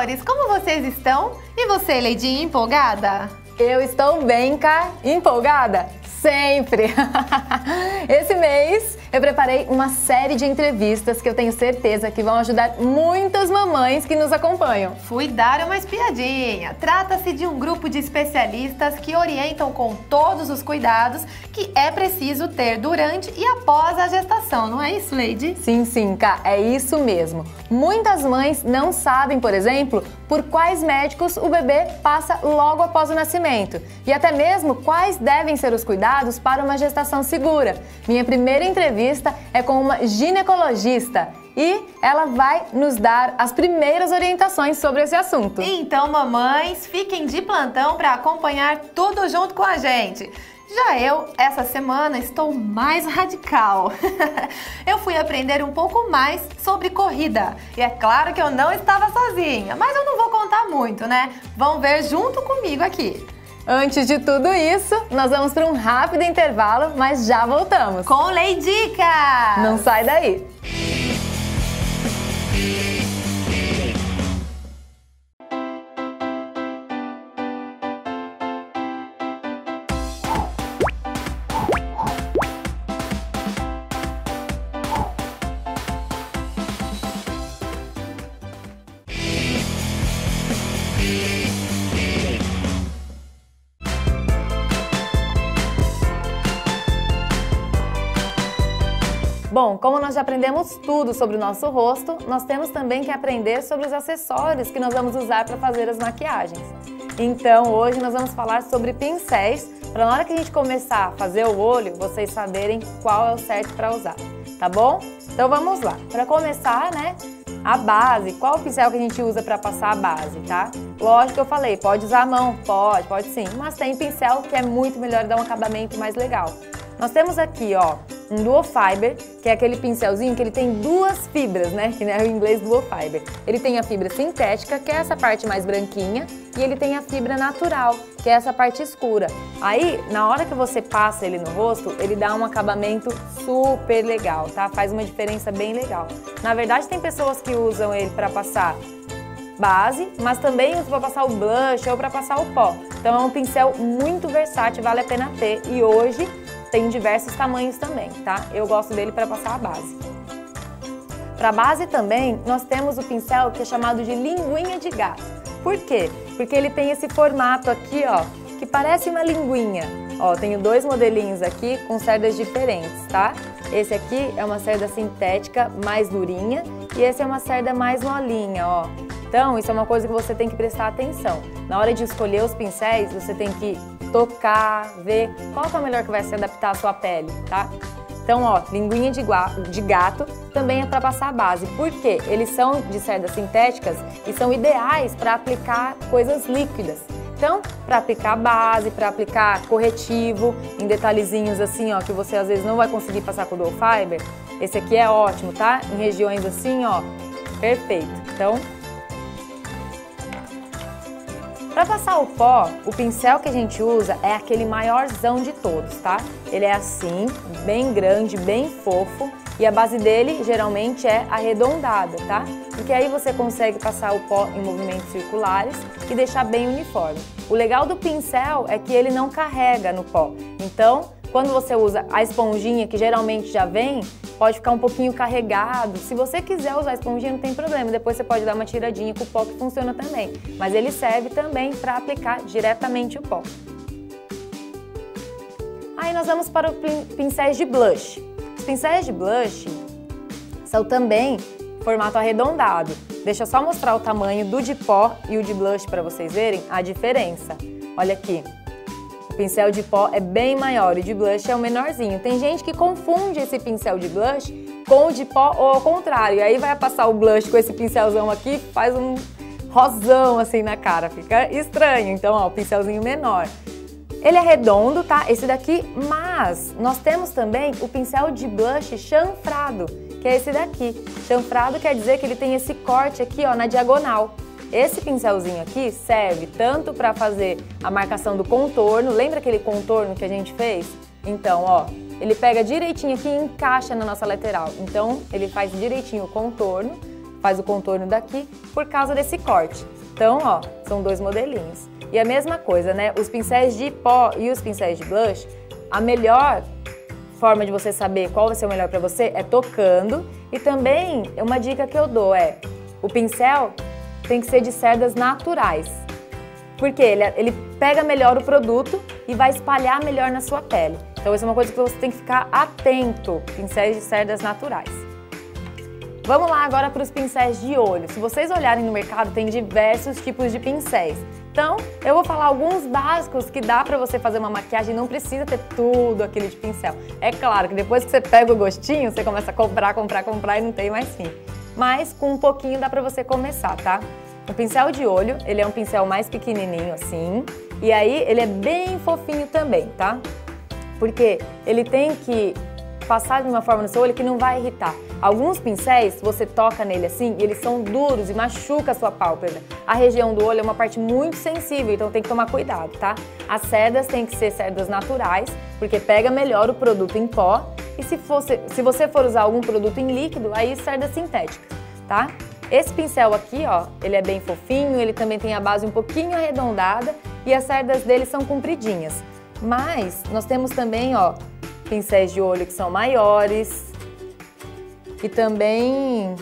amores! Como vocês estão? E você, Leidinha, empolgada? Eu estou bem, Cá. Empolgada? Sempre! Esse mês eu preparei uma série de entrevistas que eu tenho certeza que vão ajudar muitas mamães que nos acompanham. Fui dar uma espiadinha. Trata-se de um grupo de especialistas que orientam com todos os cuidados que é preciso ter durante e após a gestação, não é isso, Leide? Sim, Cá, é isso mesmo. Muitas mães não sabem, por exemplo, por quais médicos o bebê passa logo após o nascimento e até mesmo quais devem ser os cuidados para uma gestação segura. Minha primeira entrevista é com uma ginecologista e ela vai nos dar as primeiras orientações sobre esse assunto. Então, mamães, fiquem de plantão para acompanhar tudo junto com a gente. Já eu, essa semana, estou mais radical. Eu fui aprender um pouco mais sobre corrida. E é claro que eu não estava sozinha, mas eu não vou contar muito, né? Vão ver junto comigo aqui. Antes de tudo isso, nós vamos para um rápido intervalo, mas já voltamos. Com Leidicas! Não sai daí! Bom, como nós já aprendemos tudo sobre o nosso rosto, nós temos também que aprender sobre os acessórios que nós vamos usar para fazer as maquiagens. Então, hoje nós vamos falar sobre pincéis, para na hora que a gente começar a fazer o olho, vocês saberem qual é o certo para usar, tá bom? Então vamos lá. Para começar, né, a base, qual o pincel que a gente usa para passar a base, tá? Lógico que eu falei, pode usar a mão, pode sim, mas tem pincel que é muito melhor, dá um acabamento mais legal. Nós temos aqui, ó, um Duo Fiber, que é aquele pincelzinho que ele tem duas fibras, né? Que é o inglês Duo Fiber. Ele tem a fibra sintética, que é essa parte mais branquinha, e ele tem a fibra natural, que é essa parte escura. Aí, na hora que você passa ele no rosto, ele dá um acabamento super legal, tá? Faz uma diferença bem legal. Na verdade, tem pessoas que usam ele para passar base, mas também usa para passar o blush ou para passar o pó. Então é um pincel muito versátil, vale a pena ter. E hoje tem diversos tamanhos também, tá? Eu gosto dele para passar a base. Para base também, nós temos o pincel que é chamado de linguinha de gato. Por quê? Porque ele tem esse formato aqui, ó, que parece uma linguinha. Ó, tenho dois modelinhos aqui com cerdas diferentes, tá? Esse aqui é uma cerda sintética mais durinha e esse é uma cerda mais molinha, ó. Então, isso é uma coisa que você tem que prestar atenção. Na hora de escolher os pincéis, você tem que tocar, ver qual que é o melhor que vai se adaptar à sua pele, tá? Então, ó, linguinha de gato também é para passar a base. Por quê? Eles são de cerdas sintéticas e são ideais para aplicar coisas líquidas. Então, para aplicar base, para aplicar corretivo em detalhezinhos assim, ó, que você às vezes não vai conseguir passar com o Duo Fiber, esse aqui é ótimo, tá? Em regiões assim, ó, perfeito. Então, para passar o pó, o pincel que a gente usa é aquele maiorzão de todos, tá? Ele é assim, bem grande, bem fofo e a base dele geralmente é arredondada, tá? Porque aí você consegue passar o pó em movimentos circulares e deixar bem uniforme. O legal do pincel é que ele não carrega no pó, então quando você usa a esponjinha que geralmente já vem, pode ficar um pouquinho carregado. Se você quiser usar a esponjinha, não tem problema. Depois você pode dar uma tiradinha com o pó que funciona também. Mas ele serve também para aplicar diretamente o pó. Aí nós vamos para os pincéis de blush. Os pincéis de blush são também formato arredondado. Deixa eu só mostrar o tamanho do de pó e o de blush para vocês verem a diferença. Olha aqui. O pincel de pó é bem maior e o de blush é o menorzinho. Tem gente que confunde esse pincel de blush com o de pó ou ao contrário. Aí vai passar o blush com esse pincelzão aqui, faz um rosão assim na cara, fica estranho. Então, ó, o pincelzinho menor. Ele é redondo, tá? Esse daqui, mas nós temos também o pincel de blush chanfrado, que é esse daqui. Chanfrado quer dizer que ele tem esse corte aqui, ó, na diagonal. Esse pincelzinho aqui serve tanto para fazer a marcação do contorno, lembra aquele contorno que a gente fez? Então, ó, ele pega direitinho aqui e encaixa na nossa lateral. Então, ele faz direitinho o contorno, faz o contorno daqui por causa desse corte. Então, ó, são 2 modelinhos. E a mesma coisa, né? Os pincéis de pó e os pincéis de blush, a melhor forma de você saber qual vai ser o melhor para você é tocando. E também, uma dica que eu dou é, o pincel tem que ser de cerdas naturais. Porque ele pega melhor o produto e vai espalhar melhor na sua pele. Então, essa é uma coisa que você tem que ficar atento, pincéis de cerdas naturais. Vamos lá agora para os pincéis de olho. Se vocês olharem no mercado, tem diversos tipos de pincéis. Então, eu vou falar alguns básicos que dá para você fazer uma maquiagem, não precisa ter tudo aquele de pincel. É claro que depois que você pega o gostinho, você começa a comprar e não tem mais fim. Mas com um pouquinho dá para você começar, tá? O pincel de olho, ele é um pincel mais pequenininho assim, e aí ele é bem fofinho também, tá? Porque ele tem que passar de uma forma no seu olho que não vai irritar. Alguns pincéis, você toca nele assim, e eles são duros e machuca a sua pálpebra. A região do olho é uma parte muito sensível, então tem que tomar cuidado, tá? As cerdas têm que ser cerdas naturais, porque pega melhor o produto em pó. E se você for usar algum produto em líquido, aí cerdas sintéticas, tá? Esse pincel aqui, ó, ele é bem fofinho, ele também tem a base um pouquinho arredondada e as cerdas dele são compridinhas. Mas nós temos também, ó, pincéis de olho que são maiores e também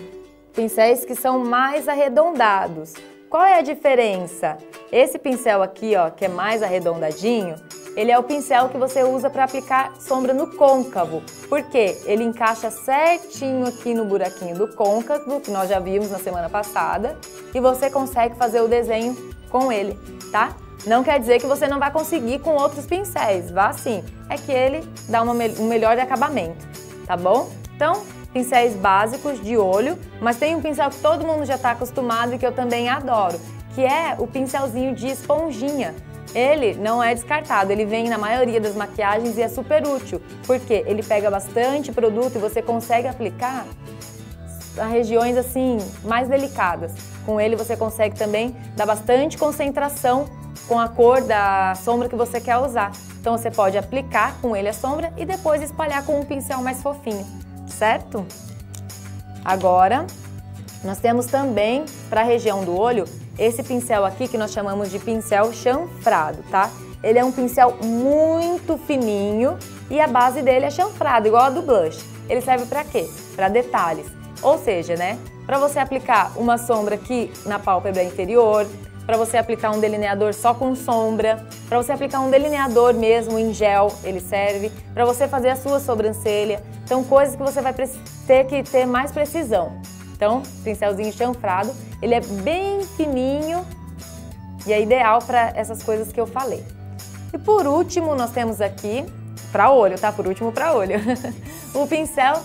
pincéis que são mais arredondados. Qual é a diferença? Esse pincel aqui, ó, que é mais arredondadinho, ele é o pincel que você usa para aplicar sombra no côncavo. Por quê? Ele encaixa certinho aqui no buraquinho do côncavo, que nós já vimos na semana passada, e você consegue fazer o desenho com ele, tá? Não quer dizer que você não vai conseguir com outros pincéis, vá sim. É que ele dá um melhor acabamento, tá bom? Então, pincéis básicos de olho, mas tem um pincel que todo mundo já está acostumado e que eu também adoro, que é o pincelzinho de esponjinha. Ele não é descartado, ele vem na maioria das maquiagens e é super útil, porque ele pega bastante produto e você consegue aplicar a regiões assim mais delicadas. Com ele você consegue também dar bastante concentração com a cor da sombra que você quer usar. Então você pode aplicar com ele a sombra e depois espalhar com um pincel mais fofinho, certo? Agora, nós temos também para a região do olho esse pincel aqui que nós chamamos de pincel chanfrado, tá? Ele é um pincel muito fininho e a base dele é chanfrado, igual a do blush. Ele serve para quê? Para detalhes. Ou seja, né? Para você aplicar uma sombra aqui na pálpebra inferior, para você aplicar um delineador só com sombra, para você aplicar um delineador mesmo em gel, ele serve, para você fazer a sua sobrancelha. Então, coisas que você vai ter que ter mais precisão. Então, pincelzinho chanfrado, ele é bem fininho e é ideal para essas coisas que eu falei. E por último, nós temos aqui, para olho, tá? Por último, para olho, o pincel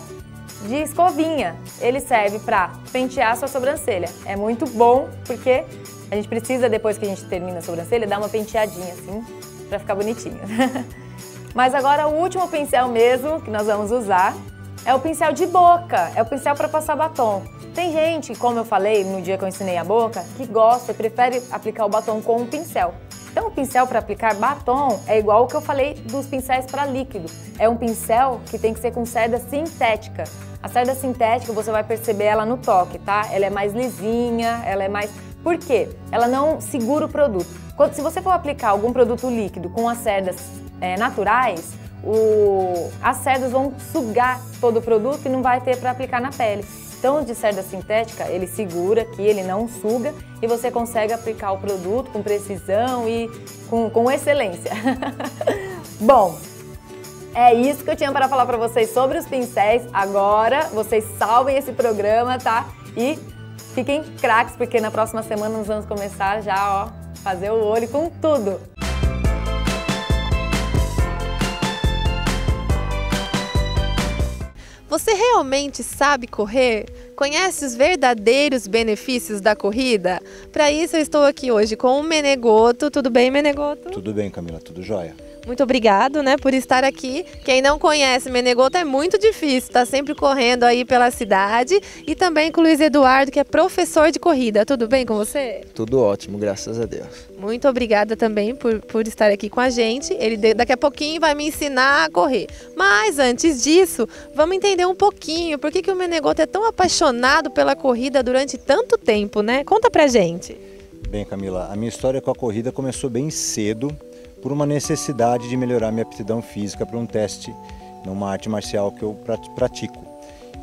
de escovinha. Ele serve para pentear a sua sobrancelha. É muito bom porque a gente precisa, depois que a gente termina a sobrancelha, dar uma penteadinha assim, para ficar bonitinho. Mas agora o último pincel mesmo que nós vamos usar é o pincel de boca, é o pincel para passar batom. Tem gente, como eu falei no dia que eu ensinei a boca, que gosta e prefere aplicar o batom com um pincel. Então o pincel para aplicar batom é igual o que eu falei dos pincéis para líquido. É um pincel que tem que ser com cerda sintética. A cerda sintética você vai perceber ela no toque, tá? Ela é mais lisinha, ela é mais... Por quê? Ela não segura o produto. Se você for aplicar algum produto líquido com as cerdas naturais, as cerdas vão sugar todo o produto e não vai ter para aplicar na pele. Então, de cerda sintética, ele segura aqui, ele não suga e você consegue aplicar o produto com precisão e com excelência. Bom, é isso que eu tinha para falar para vocês sobre os pincéis. Agora, vocês salvem esse programa, tá? E fiquem craques, porque na próxima semana nós vamos começar já, ó, fazer o olho com tudo. Você realmente sabe correr? Conhece os verdadeiros benefícios da corrida? Para isso eu estou aqui hoje com o Menegoto. Tudo bem, Menegoto? Tudo bem, Camila, tudo jóia. Muito obrigado, né, por estar aqui. Quem não conhece Menegoto é muito difícil, está sempre correndo aí pela cidade. E também com o Luiz Eduardo, que é professor de corrida. Tudo bem com você? Tudo ótimo, graças a Deus. Muito obrigada também por estar aqui com a gente. Ele daqui a pouquinho vai me ensinar a correr. Mas antes disso, vamos entender um pouquinho por que o Menegoto é tão apaixonado pela corrida durante tanto tempo, né? Conta pra gente. Bem, Camila, a minha história com a corrida começou bem cedo por uma necessidade de melhorar minha aptidão física para um teste numa arte marcial que eu pratico.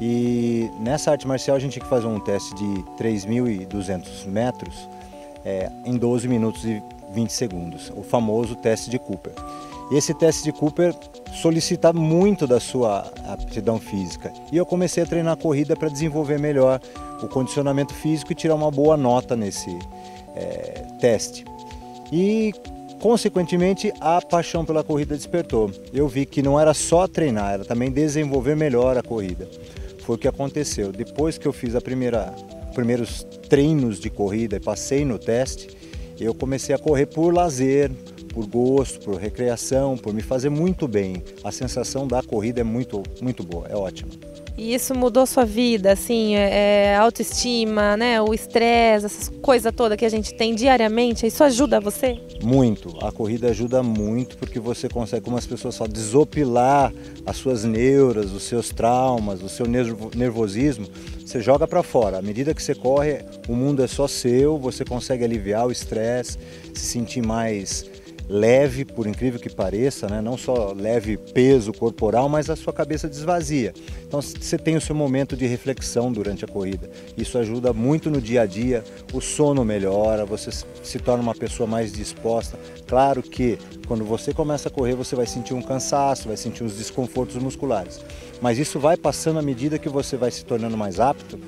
E nessa arte marcial a gente tinha que fazer um teste de 3.200 metros em 12 minutos e 20 segundos, o famoso teste de Cooper. E esse teste de Cooper solicita muito da sua aptidão física. E eu comecei a treinar corrida para desenvolver melhor o condicionamento físico e tirar uma boa nota nesse teste. E, consequentemente, a paixão pela corrida despertou. Eu vi que não era só treinar, era também desenvolver melhor a corrida. Foi o que aconteceu. Depois que eu fiz primeiros treinos de corrida e passei no teste, eu comecei a correr por lazer, por gosto, por recreação, por me fazer muito bem. A sensação da corrida é muito, muito boa, é ótima. E isso mudou sua vida, assim, autoestima, né, o estresse, essas coisas todas que a gente tem diariamente, isso ajuda você? Muito, a corrida ajuda muito porque você consegue, como as pessoas falam, desopilar as suas neuras, os seus traumas, o seu nervosismo, você joga para fora. À medida que você corre, o mundo é só seu, você consegue aliviar o estresse, se sentir mais leve, por incrível que pareça, né? Não só leve peso corporal, mas a sua cabeça desvazia. Então você tem o seu momento de reflexão durante a corrida. Isso ajuda muito no dia a dia, o sono melhora, você se torna uma pessoa mais disposta. Claro que quando você começa a correr, você vai sentir um cansaço, vai sentir uns desconfortos musculares. Mas isso vai passando à medida que você vai se tornando mais apto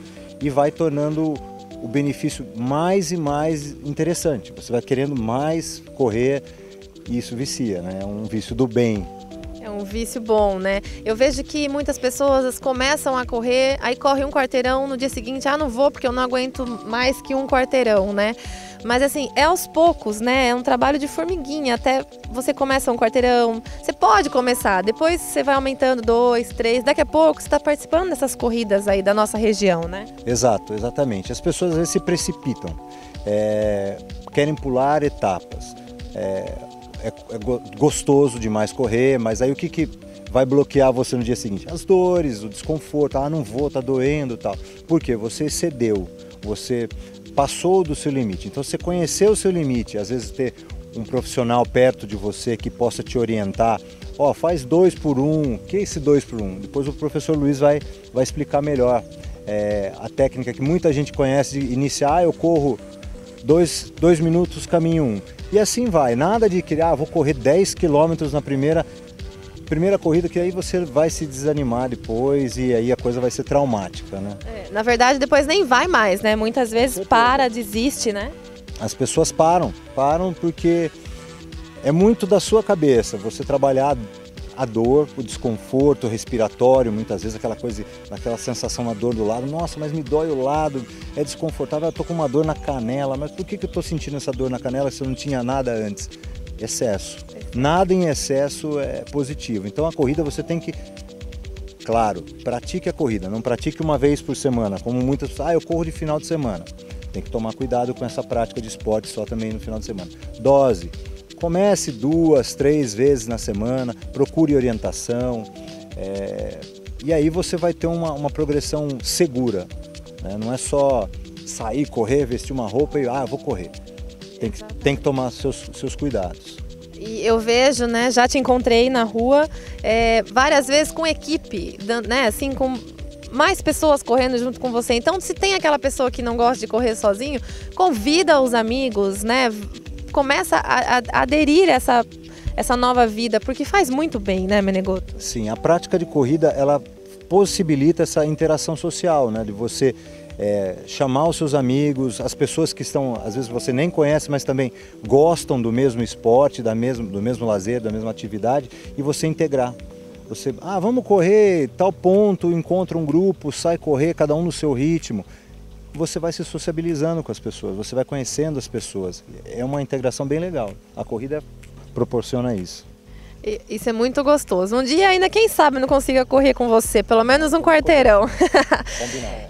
e vai tornando o benefício mais e mais interessante. Você vai querendo mais correr. E isso vicia, né? É um vício do bem. É um vício bom, né? Eu vejo que muitas pessoas começam a correr, aí corre um quarteirão, no dia seguinte, não vou porque eu não aguento mais que um quarteirão, né? Mas assim, é aos poucos, né? É um trabalho de formiguinha, até você começa um quarteirão, você pode começar, depois você vai aumentando 2, 3, daqui a pouco você está participando dessas corridas aí da nossa região, né? Exato, exatamente. As pessoas às vezes se precipitam, querem pular etapas. É gostoso demais correr, mas aí o que vai bloquear você no dia seguinte? As dores, o desconforto, não vou, tá doendo e tal. Por quê? Você excedeu, você passou do seu limite. Então você conheceu o seu limite, às vezes ter um profissional perto de você que possa te orientar. Faz 2 por 1, que é esse 2 por 1? Depois o professor Luiz vai explicar melhor a técnica que muita gente conhece de iniciar, eu corro 2 minutos, caminho 1. E assim vai, nada de que vou correr 10 quilômetros na primeira corrida, que aí você vai se desanimar depois e aí a coisa vai ser traumática, né? Na verdade, depois nem vai mais, né? Muitas vezes desiste, né? As pessoas param porque é muito da sua cabeça, você trabalhar a dor, o desconforto respiratório, muitas vezes aquela sensação na dor do lado, nossa, mas me dói o lado, é desconfortável, eu estou com uma dor na canela, mas por que eu estou sentindo essa dor na canela se eu não tinha nada antes? Excesso. Nada em excesso é positivo, então a corrida você tem que, claro, pratique a corrida, não pratique uma vez por semana, como muitas pessoas, eu corro de final de semana, tem que tomar cuidado com essa prática de esporte só também no final de semana. Dose. Comece 2, 3 vezes na semana, procure orientação e aí você vai ter uma progressão segura, né? Não é só sair, correr, vestir uma roupa e vou correr. Tem que tomar seus cuidados. E eu vejo, né, já te encontrei na rua várias vezes com equipe, né, assim, com mais pessoas correndo junto com você. Então, se tem aquela pessoa que não gosta de correr sozinho, convida os amigos, né? Começa a aderir essa nova vida, porque faz muito bem, né, Menegoto? Sim, a prática de corrida, ela possibilita essa interação social, né, de você chamar os seus amigos, as pessoas que estão, às vezes você nem conhece, mas também gostam do mesmo esporte, do mesmo lazer, da mesma atividade, e você integrar. Você, vamos correr, tal ponto, encontra um grupo, sai correr, cada um no seu ritmo. Você vai se sociabilizando com as pessoas, você vai conhecendo as pessoas. É uma integração bem legal. A corrida proporciona isso. Isso é muito gostoso. Um dia ainda, quem sabe, não consiga correr com você, pelo menos um quarteirão.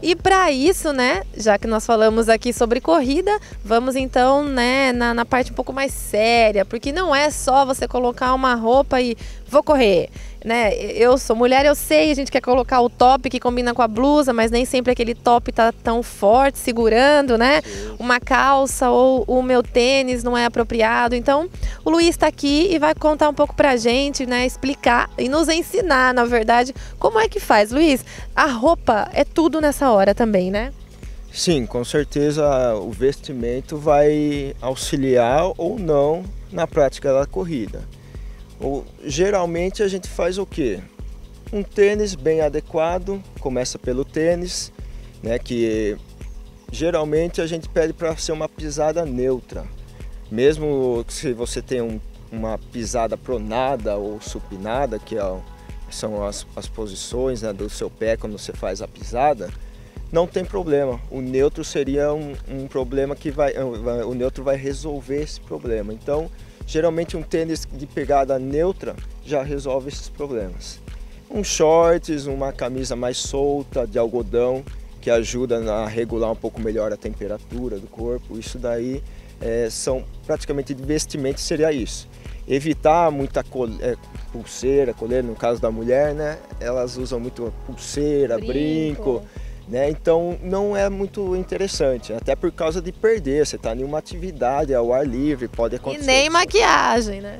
E para isso, né, já que nós falamos aqui sobre corrida, vamos então, né, na parte um pouco mais séria, porque não é só você colocar uma roupa e vou correr. né? Eu sou mulher, eu sei, a gente quer colocar o top que combina com a blusa, mas nem sempre aquele top tá tão forte, segurando, né? Uma calça ou o meu tênis não é apropriado. Então, o Luiz está aqui e vai contar um pouco pra gente, né? Explicar e nos ensinar, na verdade, como é que faz. Luiz, a roupa é tudo nessa hora também, né? Sim, com certeza o vestimento vai auxiliar ou não na prática da corrida. Geralmente a gente faz o quê? Um tênis bem adequado, começa pelo tênis, né, que geralmente a gente pede para ser uma pisada neutra. Mesmo se você tem uma pisada pronada ou supinada, que são as posições, né, do seu pé quando você faz a pisada, não tem problema. O neutro seria um problema que o neutro vai resolver esse problema. Então, geralmente um tênis de pegada neutra já resolve esses problemas. Um shorts, uma camisa mais solta de algodão, que ajuda a regular um pouco melhor a temperatura do corpo. Isso daí são praticamente de vestimento, seria isso. Evitar muita pulseira, coleira, no caso da mulher, né? Elas usam muito pulseira, brinco, né? Então não é muito interessante, até por causa de perder. Você está em uma atividade ao ar livre, pode acontecer. E nem maquiagem, né?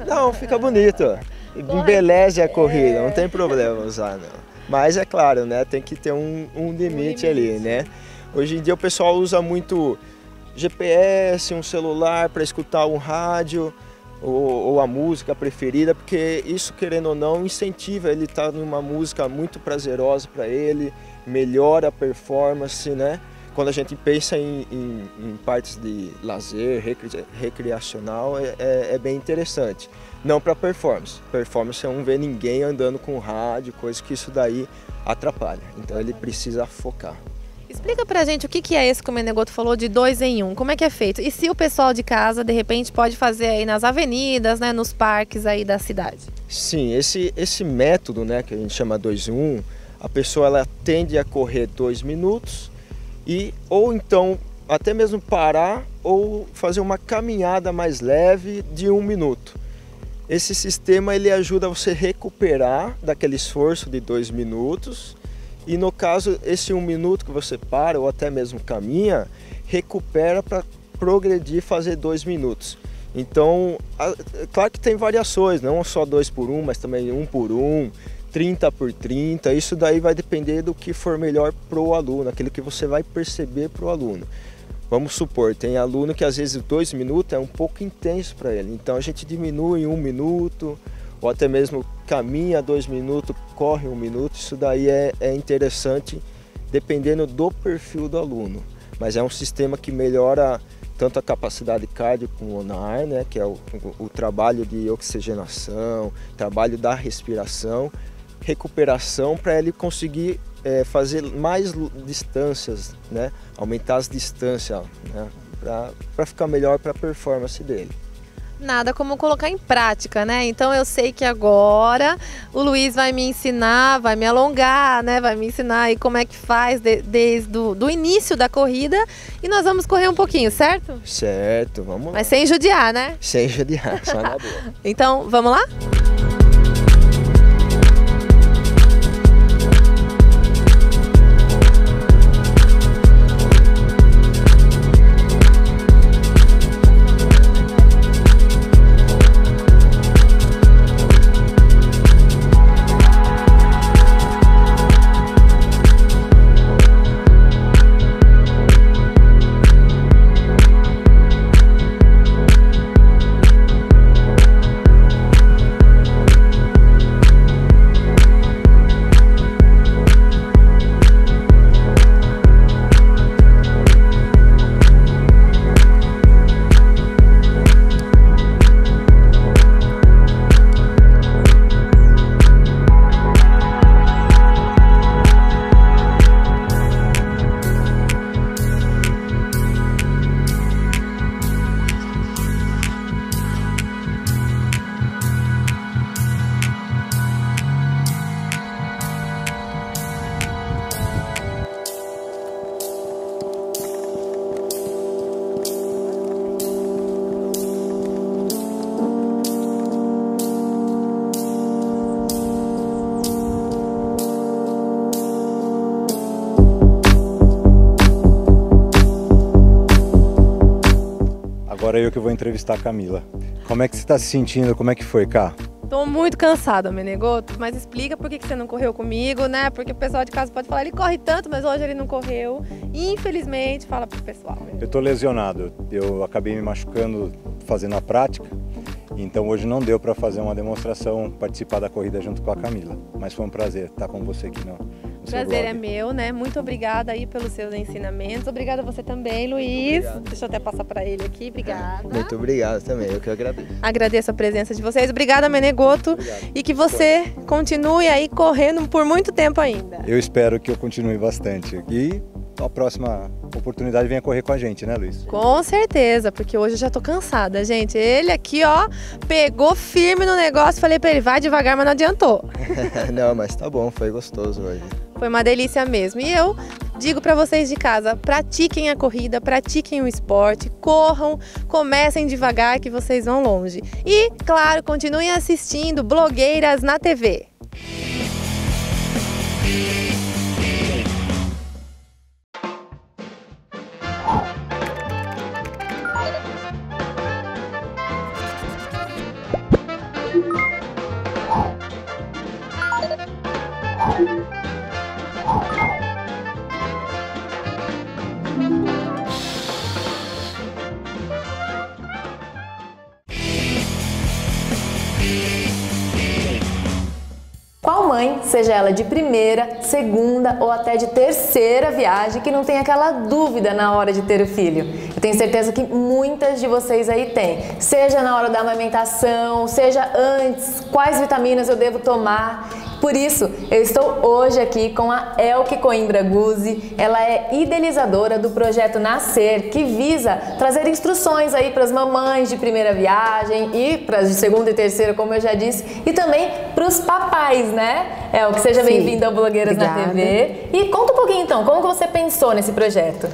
Não, fica bonito. Embeleze a corrida, não tem problema usar, não. Mas é claro, né? Tem que ter um limite ali, né? Hoje em dia o pessoal usa muito GPS, um celular para escutar um rádio ou a música preferida, porque isso, querendo ou não, incentiva ele estar numa música muito prazerosa para ele, melhora a performance, né? Quando a gente pensa em partes de lazer, recreacional, é bem interessante. Não para performance. Performance é não ver ninguém andando com rádio, coisa que isso daí atrapalha. Então ele precisa focar. Explica pra gente o que é esse que o Menegoto falou de 2 em 1, como é que é feito? E se o pessoal de casa, de repente, pode fazer aí nas avenidas, né, nos parques aí da cidade? Sim, esse método, né, que a gente chama 2 em 1, a pessoa ela tende a correr 2 minutos ou então até mesmo parar ou fazer uma caminhada mais leve de 1 minuto. Esse sistema ele ajuda você a recuperar daquele esforço de 2 minutos. E no caso, esse 1 minuto que você para ou até mesmo caminha, recupera para progredir e fazer 2 minutos. Então, claro que tem variações, não só 2 por 1, mas também 1 por 1, 30 por 30. Isso daí vai depender do que for melhor para o aluno, aquilo que você vai perceber para o aluno. Vamos supor, tem aluno que às vezes 2 minutos é um pouco intenso para ele. Então a gente diminui em 1 minuto, ou até mesmo caminha 2 minutos, corre 1 minuto. Isso daí é interessante dependendo do perfil do aluno. Mas é um sistema que melhora tanto a capacidade cardiopulmonar, né, que é o trabalho de oxigenação, trabalho da respiração, recuperação para ele conseguir fazer mais distâncias, né, aumentar as distâncias, né, para ficar melhor para a performance dele. Nada como colocar em prática, né? Então eu sei que agora o Luiz vai me ensinar, vai me alongar, né? Vai me ensinar aí como é que faz desde o início da corrida e nós vamos correr um pouquinho, certo? Certo, vamos lá. Mas sem judiar, né? Sem judiar, só na boa. Então, vamos lá? Agora eu que vou entrevistar a Camila. Como é que você está se sentindo? Como é que foi, Cá? Tô muito cansada, Menegoto, mas explica por que você não correu comigo, né? Porque o pessoal de casa pode falar, ele corre tanto, mas hoje ele não correu. Infelizmente, fala pro pessoal. Eu tô lesionado, eu acabei me machucando fazendo a prática, então hoje não deu para fazer uma demonstração, participar da corrida junto com a Camila. Mas foi um prazer estar com você aqui no seu Prazer blog. é meu, né? Muito obrigada aí pelos seus ensinamentos. Obrigada a você também, Luiz. Obrigado. Deixa eu até passar para ele aqui. Obrigada. Muito obrigado também, eu que agradeço. Agradeço a presença de vocês. Obrigada, Menegoto. Obrigado. E que você continue aí correndo por muito tempo ainda. Eu espero que eu continue bastante. E a próxima oportunidade venha correr com a gente, né, Luiz? Com certeza, porque hoje eu já tô cansada, gente. Ele aqui, ó, pegou firme no negócio. Falei pra ele, vai devagar, mas não adiantou. Não, mas tá bom, foi gostoso hoje. Foi uma delícia mesmo. E eu digo para vocês de casa, pratiquem a corrida, pratiquem o esporte, corram, comecem devagar que vocês vão longe. E, claro, continuem assistindo Blogueiras na TV. Qual mãe, seja ela de primeira, segunda ou até de terceira viagem, que não tem aquela dúvida na hora de ter o filho? Eu tenho certeza que muitas de vocês aí têm. Seja na hora da amamentação, seja antes, quais vitaminas eu devo tomar. Por isso, eu estou hoje aqui com a Elke Coimbra Guzzi. Ela é idealizadora do projeto Nascer, que visa trazer instruções aí para as mamães de primeira viagem e para as de segunda e terceira, como eu já disse, e também para os papais, né? Elke, seja bem-vinda ao Blogueiras na TV. E conta um pouquinho então, como que você pensou nesse projeto?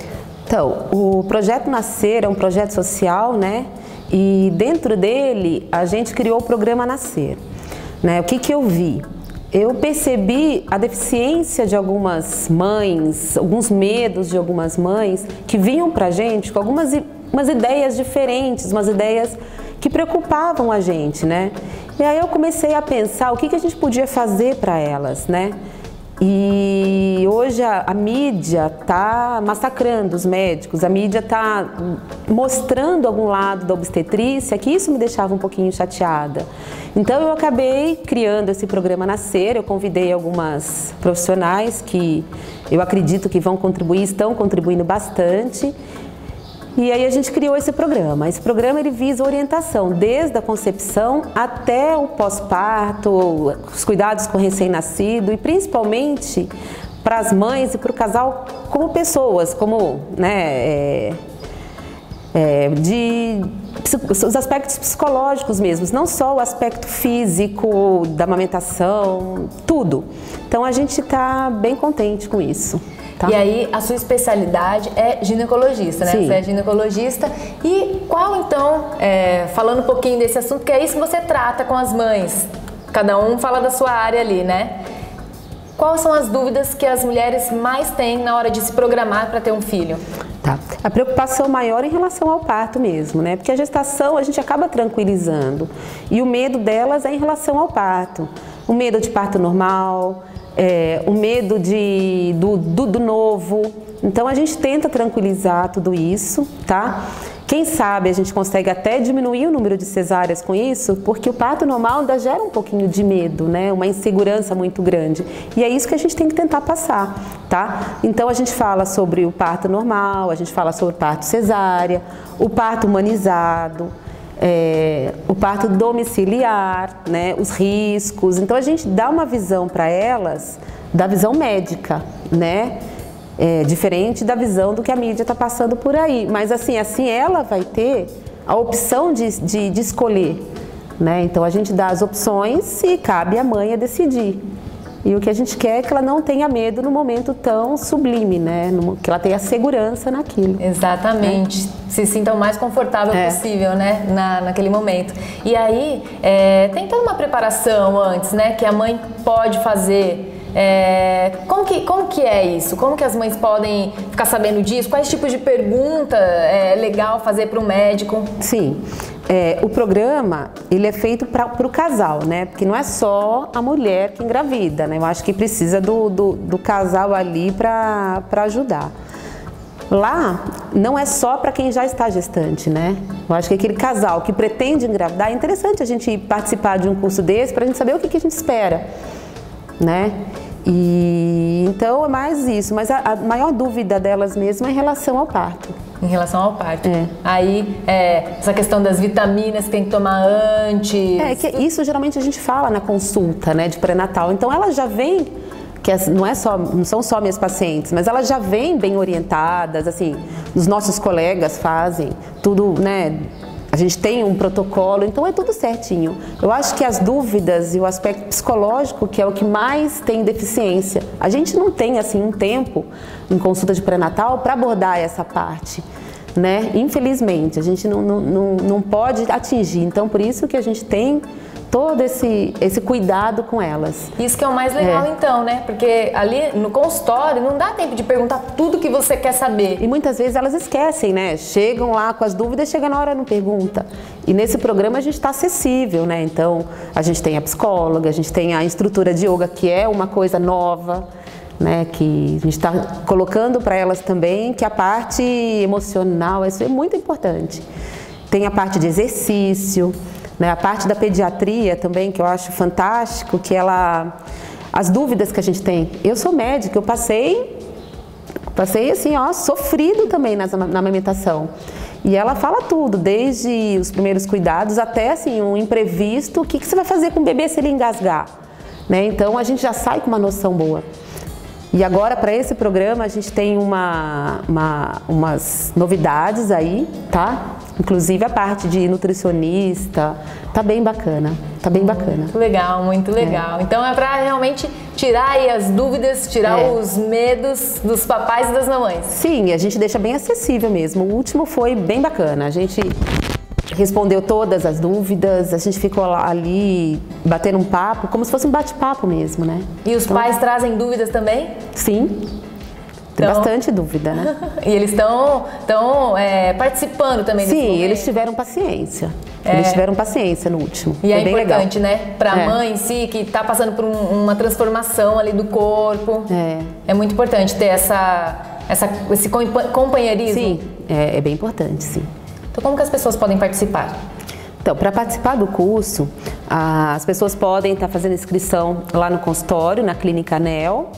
Então, o projeto Nascer é um projeto social, né? E dentro dele a gente criou o programa Nascer, né? O que eu vi? Eu percebi a deficiência de algumas mães, alguns medos de algumas mães que vinham pra gente com umas ideias diferentes, umas ideias que preocupavam a gente, né? E aí eu comecei a pensar o que a gente podia fazer para elas, né? E hoje a mídia está massacrando os médicos, a mídia está mostrando algum lado da obstetrícia, que isso me deixava um pouquinho chateada. Então eu acabei criando esse programa Nascer, eu convidei algumas profissionais que eu acredito que vão contribuir, estão contribuindo bastante. E aí a gente criou esse programa. Esse programa ele visa orientação desde a concepção até o pós-parto, os cuidados com o recém-nascido e principalmente para as mães e para o casal como pessoas, como os aspectos psicológicos mesmos, não só o aspecto físico da amamentação, tudo. Então a gente está bem contente com isso. Tá. E aí, a sua especialidade é ginecologista, né? Sim. Você é ginecologista. E qual, então, falando um pouquinho desse assunto, que é isso que você trata com as mães? Cada um fala da sua área ali, né? Quais são as dúvidas que as mulheres mais têm na hora de se programar para ter um filho? Tá. A preocupação maior é em relação ao parto mesmo, né? Porque a gestação a gente acaba tranquilizando. E o medo delas é em relação ao parto. O medo de parto normal, o medo do novo. Então a gente tenta tranquilizar tudo isso, tá? Quem sabe a gente consegue até diminuir o número de cesáreas com isso, porque o parto normal ainda gera um pouquinho de medo, né? Uma insegurança muito grande. E é isso que a gente tem que tentar passar, tá? Então a gente fala sobre o parto normal, a gente fala sobre o parto cesárea, o parto humanizado, o parto domiciliar, né? Os riscos. Então a gente dá uma visão para elas, da visão médica, né? Diferente da visão do que a mídia está passando por aí. Mas assim ela vai ter a opção de escolher, né? Então a gente dá as opções e cabe à mãe a decidir. E o que a gente quer é que ela não tenha medo no momento tão sublime, né? Que ela tenha segurança naquilo. Exatamente. Se sinta o mais confortável possível, né? Naquele momento. E aí, tem toda uma preparação antes, né? Que a mãe pode fazer Como que é isso? Como que as mães podem ficar sabendo disso? Quais tipos de pergunta é legal fazer para o médico? Sim, o programa ele é feito para o casal, né? Porque não é só a mulher que engravida, né? Eu acho que precisa do casal ali para ajudar. Lá não é só para quem já está gestante, né? Eu acho que aquele casal que pretende engravidar, é interessante a gente participar de um curso desse para a gente saber o que a gente espera, né? E então é mais isso, mas a maior dúvida delas mesmo é em relação ao parto. Em relação ao parto. Aí, essa questão das vitaminas que tem que tomar antes. Que isso geralmente a gente fala na consulta, né, de pré-natal. Então elas já vêm, não são só minhas pacientes, mas elas já vêm bem orientadas, assim, os nossos colegas fazem tudo, né? A gente tem um protocolo, então é tudo certinho. Eu acho que as dúvidas e o aspecto psicológico que é o que mais tem deficiência. A gente não tem, assim, um tempo em consulta de pré-natal para abordar essa parte, né? Infelizmente, a gente não pode atingir. Então, por isso que a gente tem todo esse cuidado com elas. Isso que é o mais legal, então, né? Porque ali no consultório não dá tempo de perguntar tudo que você quer saber. E muitas vezes elas esquecem, né? Chegam lá com as dúvidas, chega na hora e não pergunta. E nesse programa a gente está acessível, né? Então, a gente tem a psicóloga, a gente tem a instrutora de yoga, que é uma coisa nova, né? Que a gente está colocando para elas também, que a parte emocional, isso é muito importante. Tem a parte de exercício, né, a parte da pediatria também, que eu acho fantástico, que as dúvidas que a gente tem. Eu sou médica, eu passei assim, ó, sofrido também na amamentação. E ela fala tudo, desde os primeiros cuidados até assim, um imprevisto, o que você vai fazer com o bebê se ele engasgar? Né? Então a gente já sai com uma noção boa. E agora, para esse programa, a gente tem umas novidades aí, tá? Inclusive a parte de nutricionista, tá bem bacana, tá bem bacana. Muito legal, muito legal. Então é para realmente tirar aí as dúvidas, tirar os medos dos papais e das mamães. Sim, a gente deixa bem acessível mesmo. O último foi bem bacana, a gente respondeu todas as dúvidas, a gente ficou ali batendo um papo, como se fosse um bate-papo mesmo, né? E os pais trazem dúvidas também? Sim. Tem bastante dúvida, né? E eles estão participando também desse momento? Sim, eles tiveram paciência. Eles tiveram paciência no último. E foi é bem importante, legal. né? Para a mãe em si, que está passando por uma transformação ali do corpo. É muito importante ter esse companheirismo. Sim, é bem importante, sim. Então, como que as pessoas podem participar? Então, para participar do curso, as pessoas podem estar fazendo inscrição lá no consultório, na Clínica ANEL.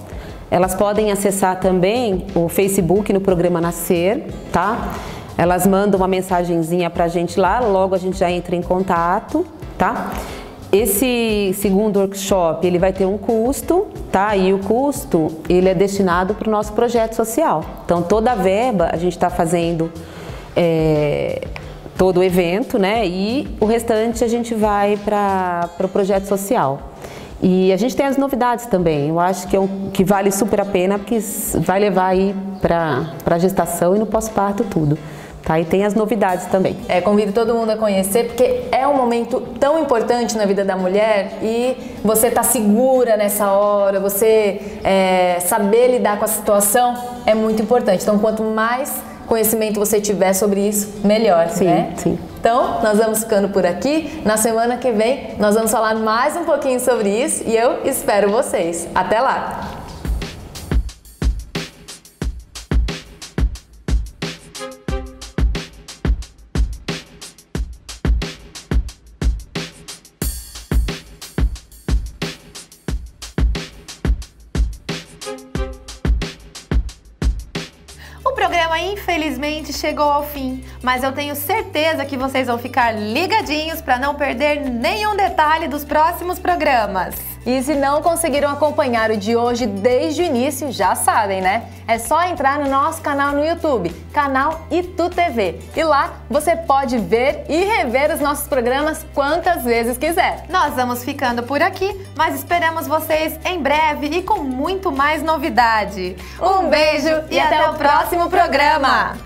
Elas podem acessar também o Facebook no programa Nascer, tá? Elas mandam uma mensagenzinha pra gente lá, logo a gente já entra em contato, tá? Esse segundo workshop, ele vai ter um custo, tá? E o custo, ele é destinado para o nosso projeto social. Então, toda a verba a gente está fazendo todo o evento, né? E o restante a gente vai para o projeto social. E a gente tem as novidades também, eu acho que vale super a pena, porque vai levar aí para a gestação e no pós-parto tudo. Tá? E tem as novidades também. Convido todo mundo a conhecer, porque é um momento tão importante na vida da mulher e você tá segura nessa hora, você saber lidar com a situação é muito importante. Então, quanto mais conhecimento você tiver sobre isso, melhor, sim, né? Sim. Então, nós vamos ficando por aqui. Na semana que vem, nós vamos falar mais um pouquinho sobre isso e eu espero vocês. Até lá! O programa, infelizmente, chegou ao fim, mas eu tenho certeza que vocês vão ficar ligadinhos para não perder nenhum detalhe dos próximos programas. E se não conseguiram acompanhar o de hoje desde o início, já sabem, né? É só entrar no nosso canal no YouTube, canal Itu TV. E lá você pode ver e rever os nossos programas quantas vezes quiser. Nós vamos ficando por aqui, mas esperamos vocês em breve e com muito mais novidade. Um beijo e até o próximo programa!